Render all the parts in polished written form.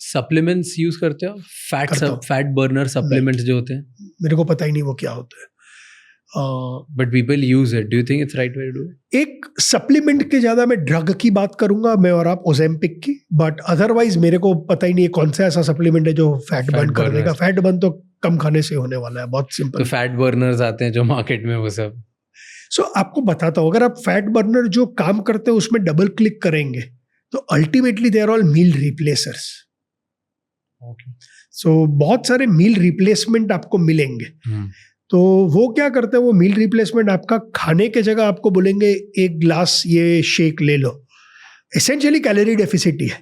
Supplements use करते हो? करता हूँ। फैट बर्नर सप्लीमेंट्स जो होते हैं, मेरे को पता ही नहीं वो क्या होता है। But people use it. Do you think it's right way to do it? एक सप्लीमेंट के ज़्यादा मैं ड्रग की बात करूंगा, मैं और आप ओजेम्पिक की, बट अदरवाइज मेरे को पता ही नहीं है कौन सा ऐसा सप्लीमेंट है जो फैट बर्न कर देगा। फैट बर्न तो कम खाने से होने वाला है, बहुत सिंपल। तो फैट बर्नर्स आते हैं जो मार्केट में, वो सब। सो आपको बताता हूँ, अगर आप फैट बर्नर जो काम करते हैं उसमें डबल क्लिक करेंगे तो अल्टीमेटली दे आर ऑल मील रिप्लेसर्स। सो बहुत सारे मील रिप्लेसमेंट आपको मिलेंगे। तो वो क्या करते हैं, वो मील रिप्लेसमेंट आपका खाने के जगह आपको बोलेंगे एक ग्लास ये शेक ले लो, एसेंशियली कैलोरी डेफिसिट ही है।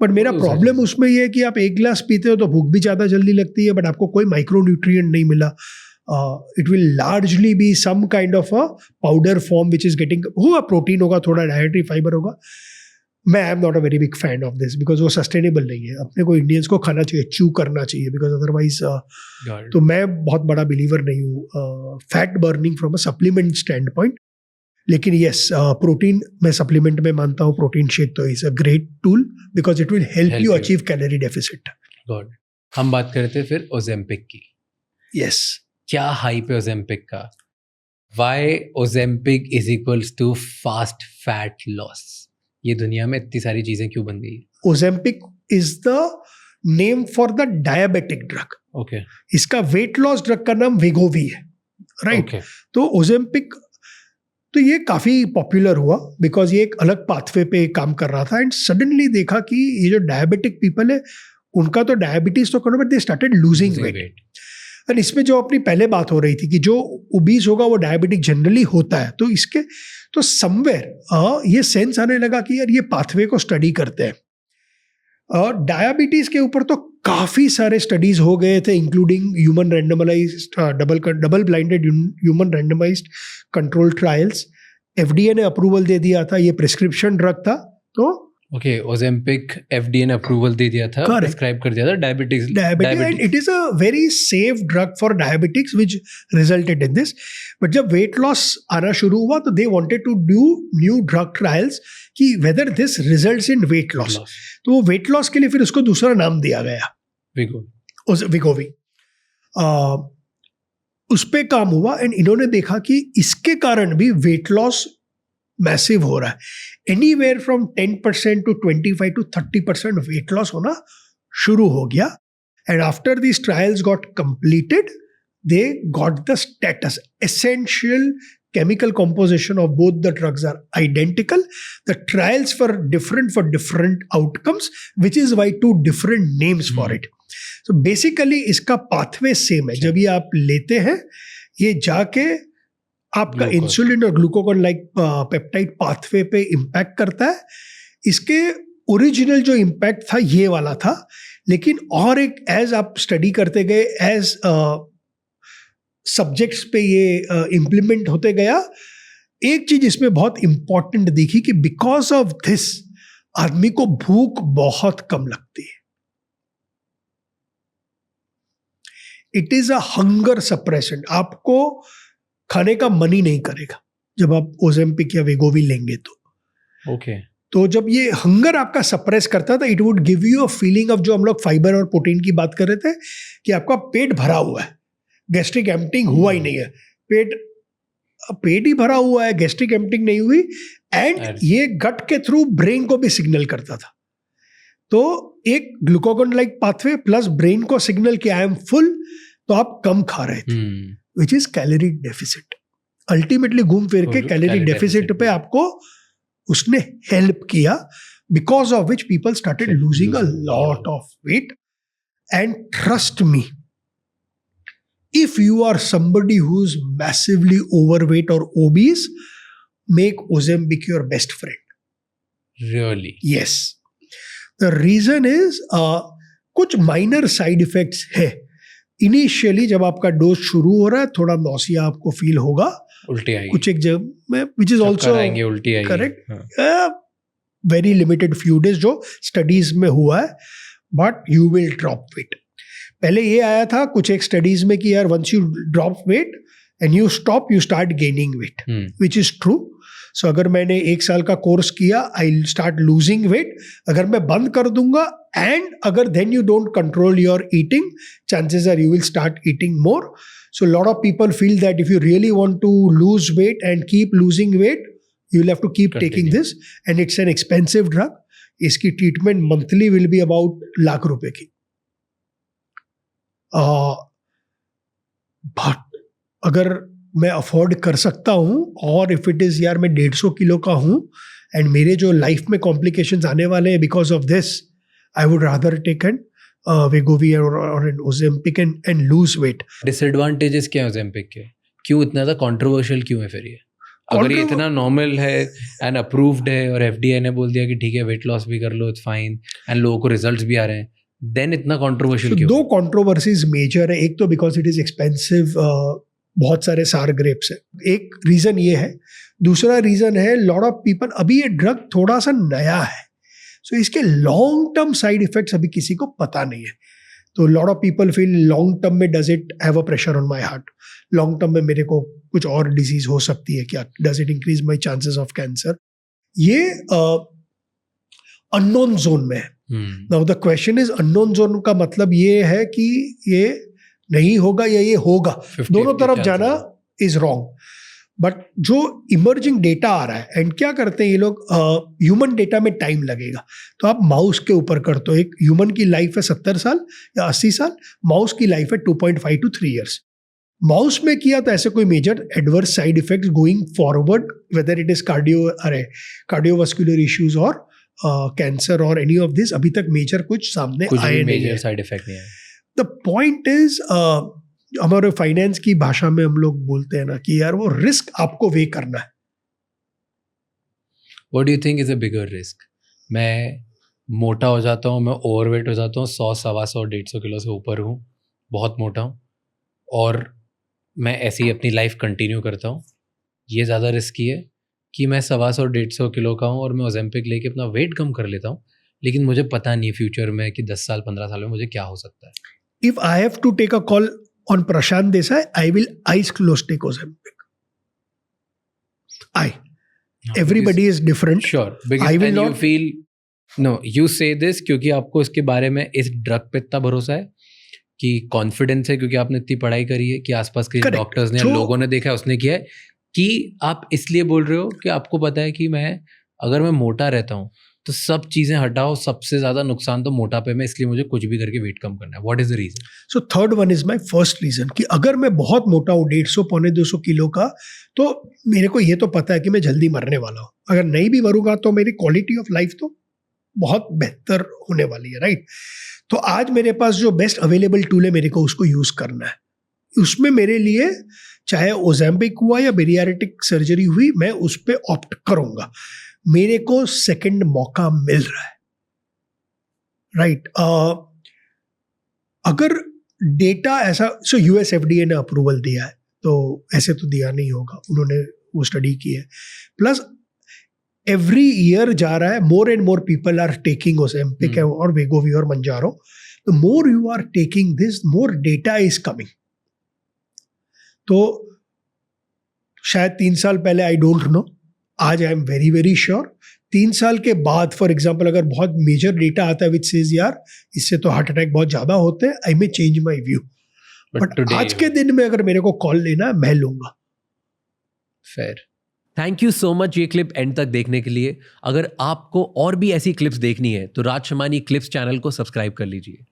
बट मेरा प्रॉब्लम उसमें ये है कि आप एक ग्लास पीते हो तो भूख भी ज़्यादा जल्दी लगती है, बट आपको कोई माइक्रो न्यूट्रिएंट नहीं मिला। It will largely be some kind of a powder form which is getting, होगा प्रोटीन होगा, थोड़ा डायट्री फाइबर होगा। मैं I am not a very big fan of this because वो सस्टेनेबल नहीं है। अपने को इंडियंस को खाना चाहिए, च्यू करना चाहिए, बिकॉज अदरवाइज तो मैं बहुत बड़ा बिलीवर नहीं हूँ fat burning from a supplement stand point. लेकिन यस, प्रोटीन मैं सप्लीमेंट में मानता हूँ। प्रोटीन शेक तो is a great tool because it will help you achieve calorie deficit. God. हम बात करते हैं फिर ओजेम्पिक की। यस, क्या हाइप है ओजेम्पिक का? Why Ozempic is equals to fast fat loss? ये दुनिया में इतनी सारी चीजें क्यों बन गई? Ozempic is the name for the diabetic drug. Okay. इसका वेट लॉस ड्रग का नाम वेगोवी है, राइट? Okay. तो ओजेम्पिक, तो ये काफी पॉपुलर हुआ बिकॉज ये एक अलग पाथवे पे काम कर रहा था, एंड सडनली देखा कि ये जो डायबिटिक पीपल है उनका तो डायबिटीज तो करो, but they started losing weight. And इसमें जो अपनी पहले बात हो रही थी कि जो ओबीज होगा वो डायबिटिक जनरली होता है, तो इसके तो समवेयर ये सेंस आने लगा कि यार ये पाथवे को स्टडी करते हैं। डायबिटीज के ऊपर तो काफी सारे स्टडीज हो गए थे, including human randomised double blinded human randomised control trials. FDA ने अप्रूवल दे दिया था, ये प्रिस्क्रिप्शन ड्रग था। तो ओके, ओजेम्पिक एफडीए ने अप्रूवल दे दिया था, प्रिस्क्राइब कर दिया था diabetics, and it is a very safe drug for diabetics which resulted in this. But जब वेट लॉस आना शुरू हुआ तो they wanted to do new drug trials कि whether this results in weight loss. तो वो वेट लॉस के लिए फिर उसको दूसरा नाम दिया गया, विगोवी। उस पे काम हुआ एंड इन्होंने देखा कि इसके कारण भी वेट लॉस मैसिव हो रहा है। Anywhere from 10% to 25 to 30% weight loss होना शुरू हो गया। And after these trials got completed, they got the status. Essential chemical composition of both the drugs are identical. The trials were different for different outcomes, which is why two different names for it. So basically इसका pathway same है। जब ये आप लेते हैं, ये जाके आपका इंसुलिन और ग्लूकागॉन लाइक पेप्टाइड पाथवे पे इम्पैक्ट करता है। इसके ओरिजिनल जो इम्पैक्ट था ये वाला था, लेकिन और एक एज आप स्टडी करते गए, एज सब्जेक्ट्स पे ये इम्प्लीमेंट होते गया, एक चीज इसमें बहुत इंपॉर्टेंट दिखी कि बिकॉज ऑफ दिस आदमी को भूख बहुत कम लगती है। It is a hunger suppressant. आपको खाने का मन ही नहीं करेगा जब आप ओजेम्पिक या वेगोवी लेंगे तो। ओके। तो जब ये हंगर आपका सप्रेस करता था, it would give you a feeling of, जो हम लोग फाइबर और प्रोटीन की बात कर रहे थे, कि आपका पेट भरा हुआ है, गैस्ट्रिक एम्प्टिंग हुआ ही नहीं है, पेट ही भरा हुआ है, गैस्ट्रिक एम्प्टिंग नहीं हुई। एंड ये गट के थ्रू ब्रेन को भी सिग्नल करता था। तो एक glucagon like pathway plus brain को सिग्नल कि आई एम फुल, तो आप कम खा रहे थे, which is calorie deficit. Ultimately घूम फिर के कैलोरी डेफिसिट पे आपको उसने हेल्प किया, because of which people started losing a lot of weight. And trust me, if you are somebody who's massively overweight or obese, make Ozempic your best friend. Really? Yes. The reason is कुछ minor side effects है। Initially जब आपका dose शुरू हो रहा है, थोड़ा nausea आपको फील होगा, उल्टी आएगी कुछ एक जगह में, which is also उल्टी आएगी, correct, very limited few days जो स्टडीज में हुआ है, but you will drop weight. पहले ये आया था कुछ एक स्टडीज में कि यार once you drop weight and you stop, you start gaining weight, which is true. So अगर मैंने 1 साल का कोर्स किया, आई स्टार्ट लूजिंग वेट. अगर मैं बंद कर दूंगा एंड अगर then you don't control your eating, chances are you will start eating more. So a lot of people feel that if you really want to lose weight and keep losing weight, you'll have to keep taking this, and it's an expensive drug. इसकी treatment monthly will be about lakh रुपए की. But अगर मैं afford कर सकता हूँ और if it is यार मैं 150 किलो का हूँ एंड मेरे जो लाइफ में कॉम्प्लिकेशंस आने वाले हैं because of this, I would rather take an Wegovy or an Ozempic and lose weight. Disadvantages क्या है Ozempic के? क्यों इतना ज़्यादा कंट्रोवर्शियल क्यों है फिर ये? अगर ये इतना नॉर्मल है एंड अप्रूव्ड है और FDA ने बोल दिया कि ठीक है वेट लॉस भी कर लो, इट्स फाइन, एंड लोगों को रिजल्ट्स भी आ रहे हैं, देन इतना कंट्रोवर्शियल क्यों? दो कंट्रोवर्सीज मेजर है. एक तो बिकॉज इट इज एक्सपेंसिव, बहुत सारे सार ग्रेप्स है, एक रीजन ये है. दूसरा रीजन है लॉट ऑफ पीपल, अभी ये ड्रग थोड़ा सा नया है, सो इसके लॉन्ग टर्म साइड इफेक्ट्स अभी किसी को पता नहीं है. तो lot of people feel long term में does it have a pressure on my heart, long term में मेरे को कुछ और डिजीज हो सकती है क्या, does it increase my chances of cancer. ये अननोन जोन में है. Now the question is, unknown zone का मतलब ये है कि ये नहीं होगा या ये होगा, दोनों तरफ जाना इज रॉन्ग. बट जो इमर्जिंग डेटा आ रहा है, एंड क्या करते हैं ये लोग, ह्यूमन डेटा में टाइम लगेगा, तो आप माउस के ऊपर करते हो. एक ह्यूमन की लाइफ है 70 साल या 80 साल, माउस की लाइफ है 2.5 to 3 years. माउस में किया तो ऐसे कोई major adverse side effects going forward, whether it is cardiovascular issues और कैंसर और एनी ऑफ दिस, अभी तक मेजर कुछ सामने आए नहीं है. साइड इफेक्ट नहीं है. द पॉइंट इज, हमारे फाइनेंस की भाषा में हम लोग बोलते हैं ना कि यार वो रिस्क आपको वे करना है. What do you think is a bigger risk? मैं मोटा हो जाता हूँ, मैं ओवरवेट हो जाता हूँ, 100, 125, 150 किलो से ऊपर हूँ, बहुत मोटा हूँ, और मैं ऐसे ही अपनी लाइफ कंटिन्यू करता हूँ. ये ज़्यादा रिस्की है कि मैं 125, 150 किलो का हूँ और मैं ओजेम्पिक लेके अपना वेट कम कर लेता हूँ, लेकिन मुझे पता नहीं फ्यूचर में कि 10 साल 15 साल में मुझे क्या हो सकता है. If I have to take a call on Prashant Desai, I will eyes closed take Ozempic. Everybody is different. Sure. Because I will and not. You feel, no, you say this क्योंकि आपको इसके बारे में, इस drug पे इतना भरोसा है कि कॉन्फिडेंस है, क्योंकि आपने इतनी पढ़ाई करी है कि आसपास के डॉक्टर्स ने, लोगों ने देखा है, उसने किया है, कि आप इसलिए बोल रहे हो कि आपको पता है कि अगर मैं मोटा रहता हूँ तो सब चीजें हटाओ, सबसे ज्यादा नुकसान तो मोटापे में, इसलिए मुझे कुछ भी करके वेट कम करना है. What is the reason? So third one is my first reason कि अगर मैं बहुत मोटा हूँ 150 पौने 200 किलो का, तो मेरे को ये तो पता है कि मैं जल्दी मरने वाला हूँ. अगर नहीं भी मरूंगा तो मेरी क्वालिटी ऑफ लाइफ तो बहुत बेहतर होने वाली है, राइट? तो आज मेरे पास जो बेस्ट अवेलेबल टूल है, मेरे को उसको यूज करना है. उसमें मेरे लिए चाहे ओजेम्पिक हुआ या बेरियाट्रिक सर्जरी हुई, मैं उस पर ऑप्ट करूंगा. मेरे को सेकंड मौका मिल रहा है, राइट? अगर डेटा ऐसा, सो यूएस एफडीए ने अप्रूवल दिया है, तो ऐसे तो दिया नहीं होगा, उन्होंने वो स्टडी की है. प्लस एवरी ईयर जा रहा है, more and more people are taking Ozempic और वेगोवी और Mounjaro. The more you are taking this, more data is coming. तो शायद 3 साल पहले आई डोंट नो, आज I am very very sure 3 साल के बाद, फॉर एग्जाम्पल, अगर बहुत मेजर डेटा आता है विच सेज यार इससे तो हार्ट अटैक बहुत ज्यादा होते हैं, I may change my view. But आज के दिन में अगर मेरे को कॉल लेना है, मैं लूंगा. Fair. Thank you so much ये क्लिप एंड तक देखने के लिए. अगर आपको और भी ऐसी क्लिप्स देखनी है तो राज शमानी क्लिप्स चैनल को सब्सक्राइब कर लीजिए.